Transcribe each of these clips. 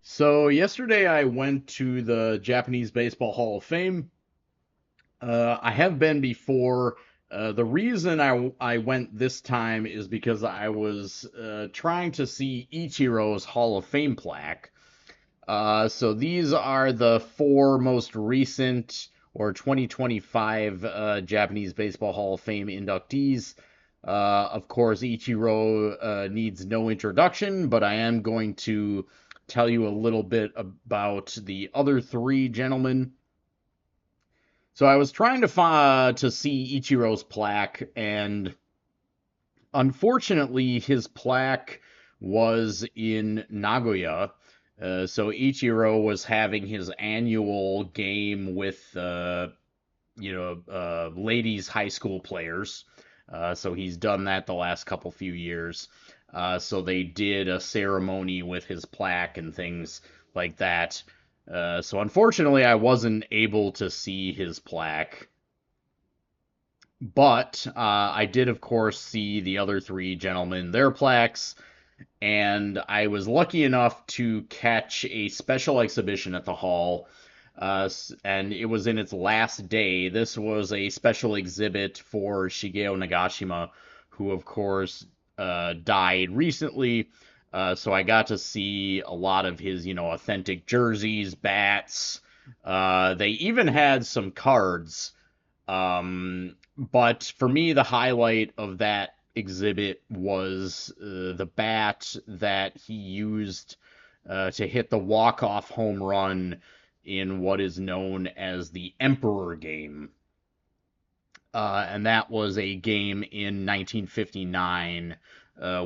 So yesterday I went to the Japanese Baseball Hall of Fame. I have been before. The reason I went this time is because I was trying to see Ichiro's Hall of Fame plaque. So these are the four most recent or 2025 Japanese Baseball Hall of Fame inductees. Of course, Ichiro needs no introduction, but I am going to tell you a little bit about the other three gentlemen. So I was trying to see Ichiro's plaque, and unfortunately, his plaque was in Nagoya. So Ichiro was having his annual game with, ladies high school players. So he's done that the last couple few years. So they did a ceremony with his plaque and things like that. So unfortunately, I wasn't able to see his plaque. But I did, of course, see the other three gentlemen, their plaques, and I was lucky enough to catch a special exhibition at the hall, and it was in its last day. This was a special exhibit for Shigeo Nagashima, who, of course, died recently. So I got to see a lot of his, authentic jerseys, bats. They even had some cards. But for me, the highlight of that exhibit was the bat that he used to hit the walk-off home run in what is known as the Emperor game. And that was a game in 1959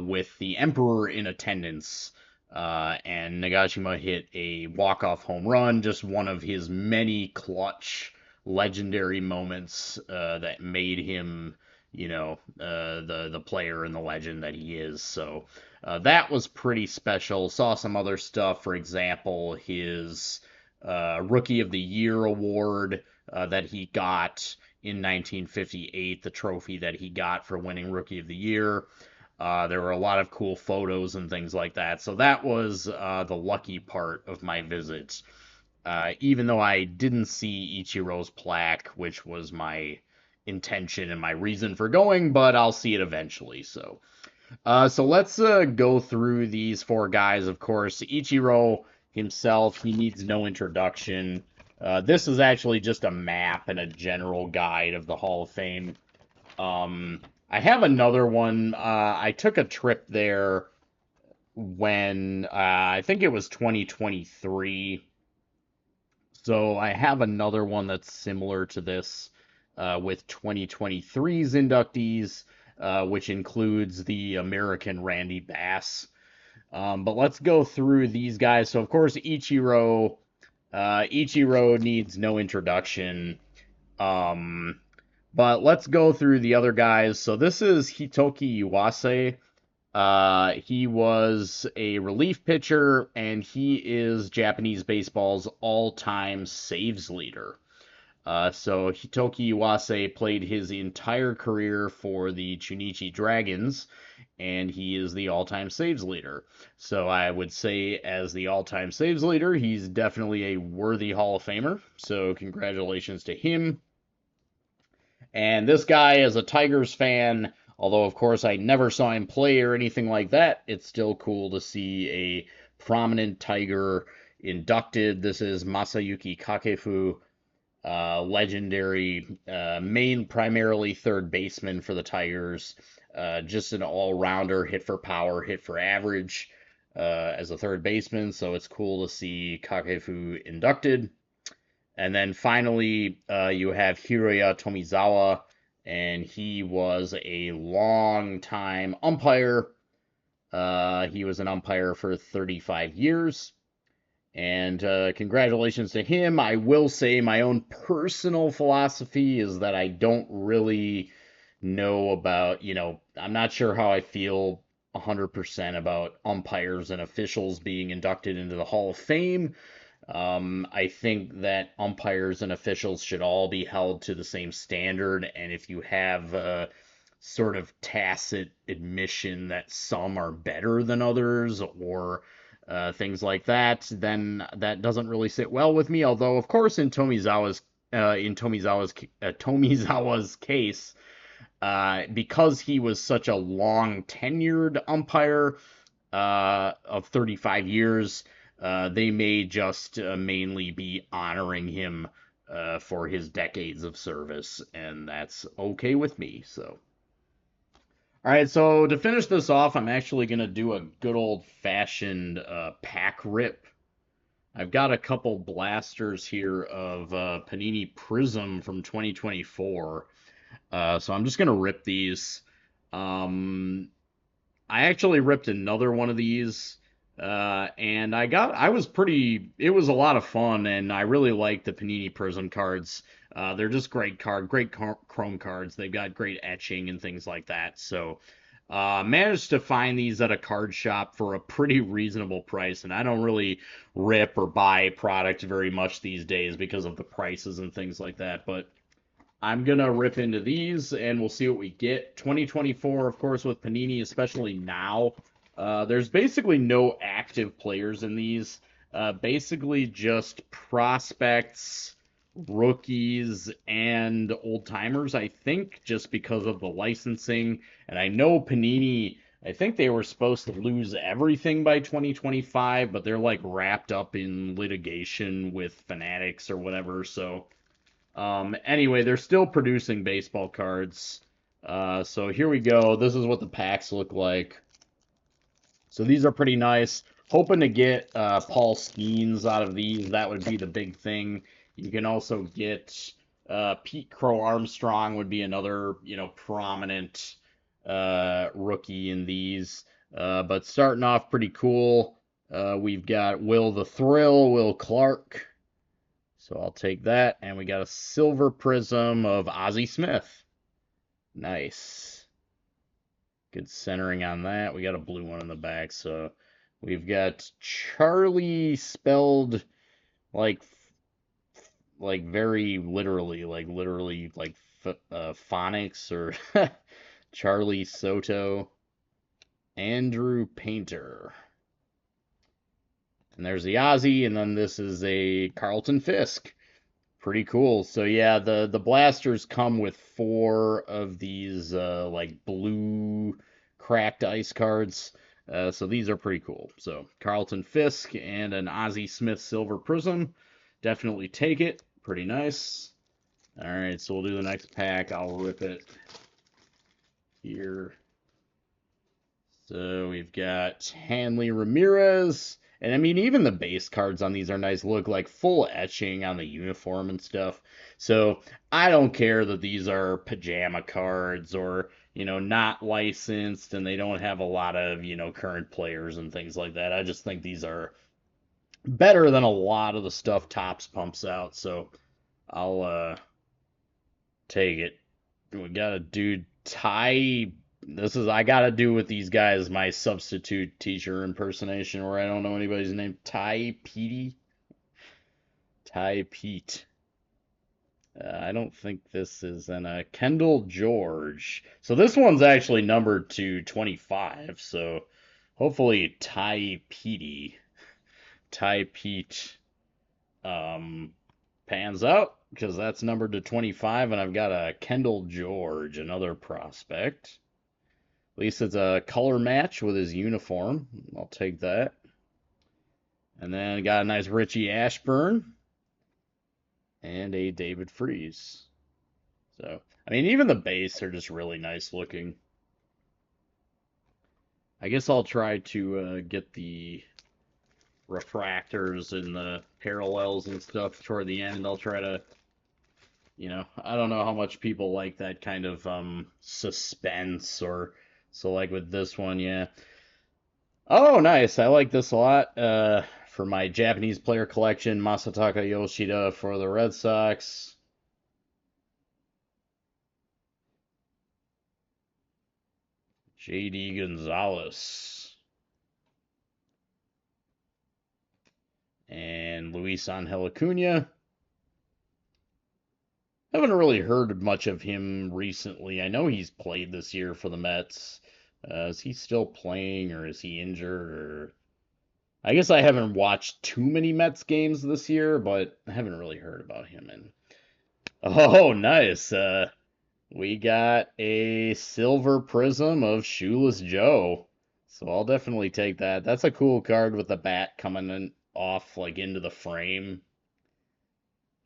with the Emperor in attendance. And Nagashima hit a walk-off home run, just one of his many clutch legendary moments that made him, the player and the legend that he is. So that was pretty special. Saw some other stuff, for example, his Rookie of the Year award that he got in 1958, the trophy that he got for winning Rookie of the Year. There were a lot of cool photos and things like that. So that was the lucky part of my visit. Even though I didn't see Ichiro's plaque, which was my intention and my reason for going, but I'll see it eventually. So let's go through these four guys. Of course, Ichiro himself, he needs no introduction. This is actually just a map and a general guide of the Hall of Fame. I have another one. I took a trip there when I think it was 2023. So I have another one that's similar to this with 2023's inductees, which includes the American Randy Bass. But let's go through these guys. So of course Ichiro needs no introduction. Um, but let's go through the other guys. So this is Hitoki Iwase. He was a relief pitcher, and he is Japanese baseball's all-time saves leader. So Hitoki Iwase played his entire career for the Chunichi Dragons, and he is the all-time saves leader. So I would say, as the all-time saves leader, he's definitely a worthy Hall of Famer. So congratulations to him. And this guy, as a Tigers fan, although of course I never saw him play or anything like that, it's still cool to see a prominent Tiger inducted. This is Masayuki Kakefu, legendary, primarily third baseman for the Tigers. Just an all-rounder, hit for power, hit for average as a third baseman. So it's cool to see Kakefu inducted. And then finally, you have Hiroya Tomizawa, and he was a long time umpire. He was an umpire for 35 years. And congratulations to him. I will say my own personal philosophy is that I don't really know about, I'm not sure how I feel 100% about umpires and officials being inducted into the Hall of Fame. I think that umpires and officials should all be held to the same standard, and if you have a sort of tacit admission that some are better than others, or things like that, then that doesn't really sit well with me. Although, of course, in Tomizawa's case, because he was such a long tenured umpire of 35 years, they may just mainly be honoring him for his decades of service, and that's okay with me. So. All right, so to finish this off, I'm actually going to do a good old fashioned pack rip. I've got a couple blasters here of Panini Prizm from 2024. So I'm just going to rip these. Um, I actually ripped another one of these, and it was a lot of fun, and I really like the Panini Prism cards. They're just great chrome cards. They've got great etching and things like that. So, managed to find these at a card shop for a pretty reasonable price, and I don't really rip or buy product very much these days because of the prices and things like that, but I'm gonna rip into these and we'll see what we get. 2024, of course, with Panini, especially now, there's basically no active players in these. Basically just prospects, rookies, and old timers, I think, just because of the licensing. And I know Panini, I think they were supposed to lose everything by 2025, but they're like wrapped up in litigation with Fanatics or whatever, so. Anyway, they're still producing baseball cards. So here we go. This is what the packs look like. So these are pretty nice. Hoping to get Paul Skeens out of these. That would be the big thing. You can also get Pete Crow Armstrong would be another, prominent rookie in these. But starting off pretty cool. We've got Will Clark. So I'll take that. And we got a silver prism of Ozzie Smith. Nice. Good centering on that. We got a blue one in the back. So we've got Charlie spelled like very literally, like phonics or Charlie Soto. Andrew Painter. And there's the Ozzie, and then this is a Carlton Fisk. Pretty cool. So yeah, the blasters come with 4 of these like blue cracked ice cards. So these are pretty cool. So Carlton Fisk and an Ozzie Smith silver prism. Definitely take it. Pretty nice. All right, so we'll do the next pack. I'll rip it here. So we've got Hanley Ramirez. And I mean, even the base cards on these are nice. Look, like full etching on the uniform and stuff. So I don't care that these are pajama cards or, not licensed and they don't have a lot of, current players and things like that. I just think these are better than a lot of the stuff Topps pumps out. So I'll take it. We got a dude, I gotta do with these guys my substitute teacher impersonation where I don't know anybody's name. Ty Pete. I don't think this is an Kendall George. So this one's actually numbered to 25. So hopefully Ty Pete pans out because that's numbered to 25, and I've got a Kendall George, another prospect. At least it's a color match with his uniform. I'll take that. And then got a nice Richie Ashburn and a David Freese. So, I mean, even the base are just really nice looking. I guess I'll try to get the refractors and the parallels and stuff toward the end. I'll try to, I don't know how much people like that kind of suspense or. So like with this one, yeah. Oh, nice. I like this a lot. For my Japanese player collection, Masataka Yoshida for the Red Sox. JD Gonzalez. And Luis Angel Acuna. Haven't really heard much of him recently. I know he's played this year for the Mets. Is he still playing or is he injured or I guess I haven't watched too many Mets games this year, but I haven't really heard about him. And oh, nice. We got a silver prism of Shoeless Joe. So I'll definitely take that. That's a cool card with the bat coming in, off like into the frame.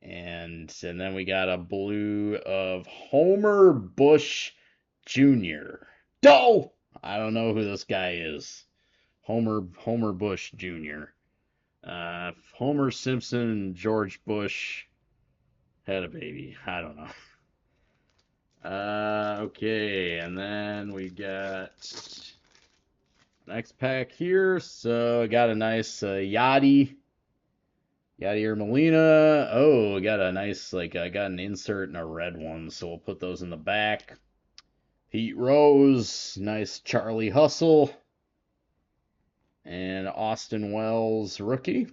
And then we got a blue of Homer Bush Jr. Oh! I don't know who this guy is. Homer Bush Jr. Homer Simpson and George Bush had a baby. I don't know. Okay, and then we got next pack here. So I got a nice Yachty or Molina. Oh, I got a nice, like, I got an insert and a red one, so we'll put those in the back. Pete Rose, nice Charlie Hustle, and Austin Wells rookie.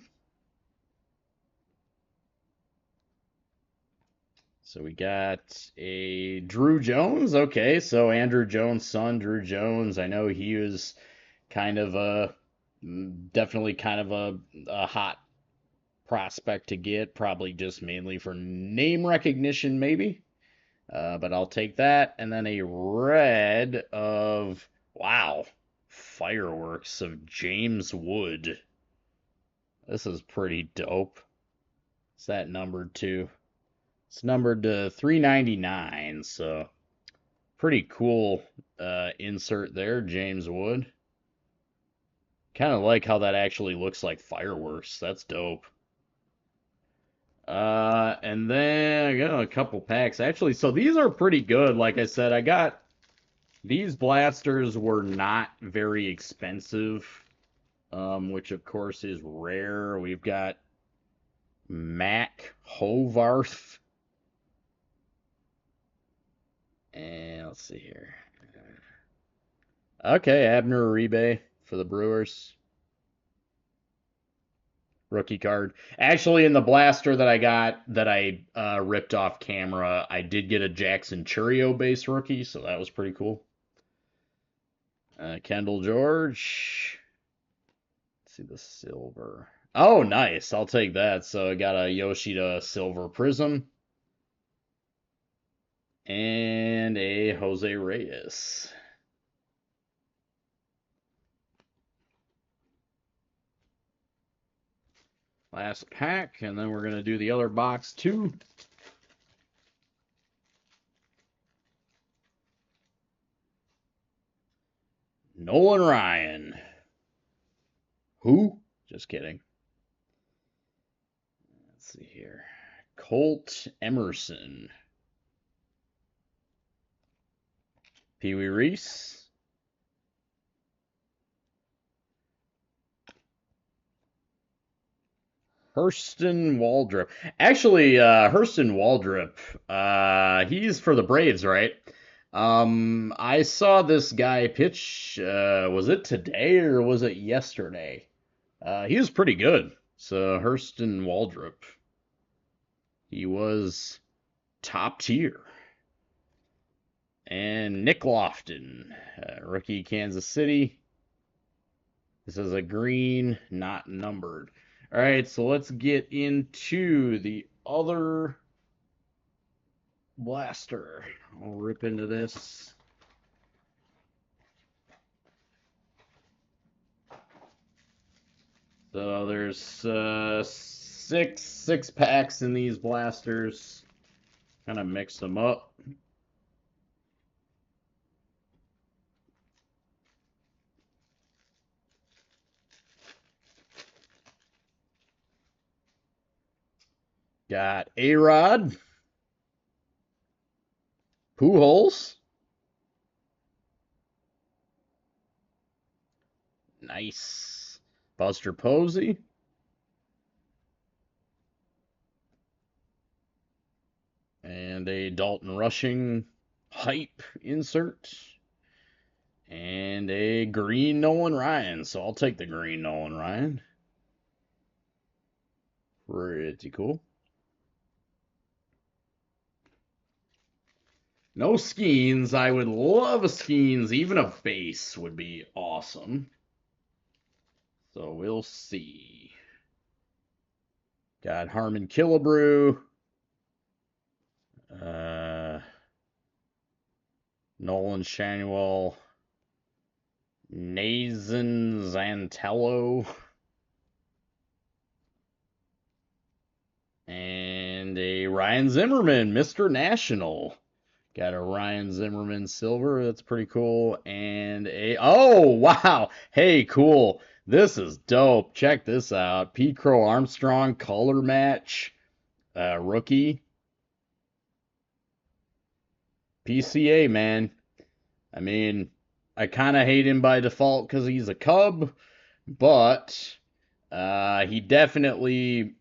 So we got a Drew Jones. Okay, so Andrew Jones' son, Drew Jones. I know he was kind of definitely kind of a hot prospect to get, probably just mainly for name recognition, maybe. But I'll take that. And then a red of, wow, fireworks of James Wood. This is pretty dope. Is that numbered too? It's numbered to 399, so pretty cool insert there, James Wood. Kind of like how that actually looks like fireworks. That's dope. And then I got a couple packs. Actually, so these are pretty good. Like I said, I got these blasters were not very expensive, which of course is rare. We've got Mac Hovarth. And let's see here. Okay, Abner Uribe for the Brewers. Rookie card. Actually, in the blaster that I got that I ripped off camera, I did get a Jackson Churio base rookie, so that was pretty cool. Kendall George. Let's see the silver. Oh, nice. I'll take that. So I got a Yoshida silver prism and a Jose Reyes. Last pack, and then we're going to do the other box too. Nolan Ryan. Who? Just kidding. Let's see here. Colt Emerson. Pee Wee Reese. Hurston Waldrep. Actually, Hurston Waldrep, he's for the Braves, right? I saw this guy pitch, was it today or was it yesterday? He was pretty good. So, Hurston Waldrep, he was top tier. And Nick Lofton, rookie Kansas City. This is a green, not numbered. All right, so let's get into the other blaster. I'll rip into this. So there's six packs in these blasters. Kind of mix them up. Got A-Rod, Pujols, nice, Buster Posey, and a Dalton Rushing hype insert, and a green Nolan Ryan. So I'll take the green Nolan Ryan. Pretty cool. No Skeens. I would love a Skeens. Even a base would be awesome. So we'll see. Got Harmon Killebrew. Nolan Shanuel. Nathan Zantello. And a Ryan Zimmerman, Mr. National. Got a Ryan Zimmerman silver. That's pretty cool. And oh, wow. Hey, cool. This is dope. Check this out. Pete Crow Armstrong color match. Rookie. PCA, man. I mean, I kind of hate him by default because he's a Cub, but he definitely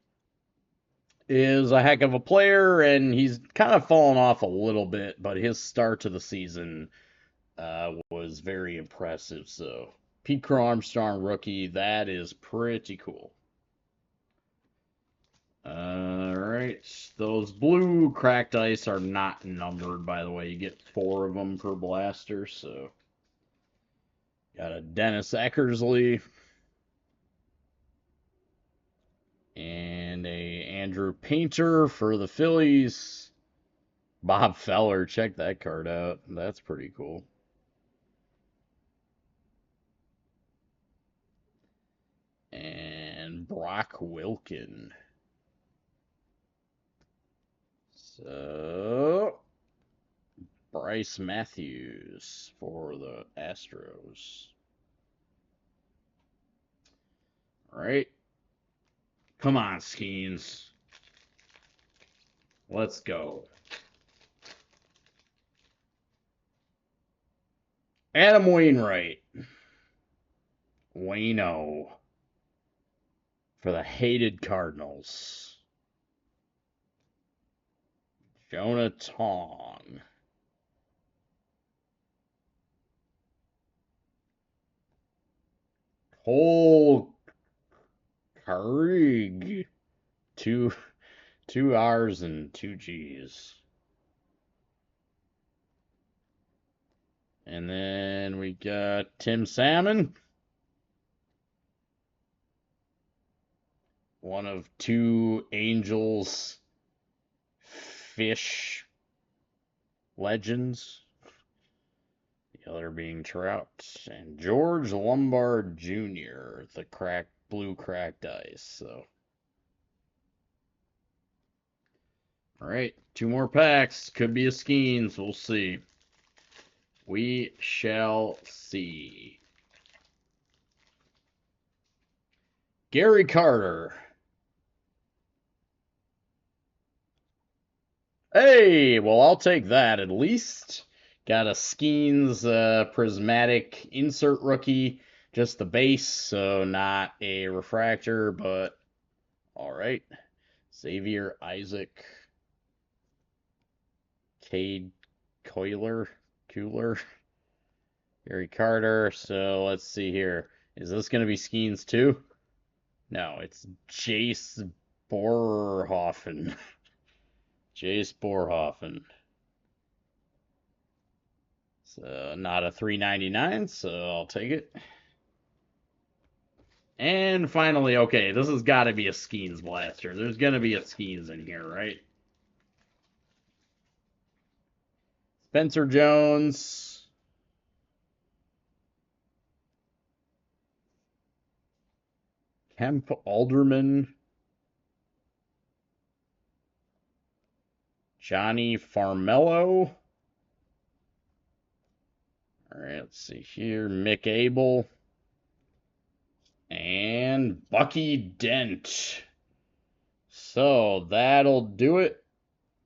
is a heck of a player, and he's kind of fallen off a little bit, but his start to the season was very impressive. So, Pete Crow Armstrong rookie, that is pretty cool. All right, those blue cracked ice are not numbered, by the way. You get 4 of them per blaster, so got a Dennis Eckersley and a Andrew Painter for the Phillies. Bob Feller, check that card out. That's pretty cool. And Brock Wilkin. So, Bryce Matthews for the Astros. All right. Come on, Skeens. Let's go. Adam Wainwright. Wayno. For the hated Cardinals. Jonah Tong. Cole Krieg. Two R's and 2 G's. And then we got Tim Salmon. One of 2 Angels fish legends. The other being Trout. And George Lombard Jr., the blue cracked ice. So, all right, 2 more packs. Could be a Skeens. We'll see. We shall see. Gary Carter. Hey, well, I'll take that at least. Got a Skeens prismatic insert rookie. Just the base, so not a refractor, but all right. Xavier Isaac. Cade Cooler. Gary Carter. So let's see here. Is this going to be Skeens too? No, it's Jace Borhoffen. Jace Borhoffen. So not a 399, so I'll take it. And finally, okay, this has got to be a Skeens blaster. There's going to be a Skeens in here, right? Spencer Jones. Kemp Alderman. Johnny Farmello. All right, let's see here. Mick Abel. And Bucky Dent. So that'll do it.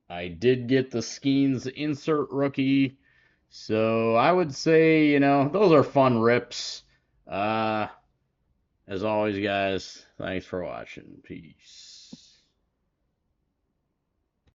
I did get the Skeens insert rookie. So I would say, those are fun rips. As always, guys, thanks for watching. Peace.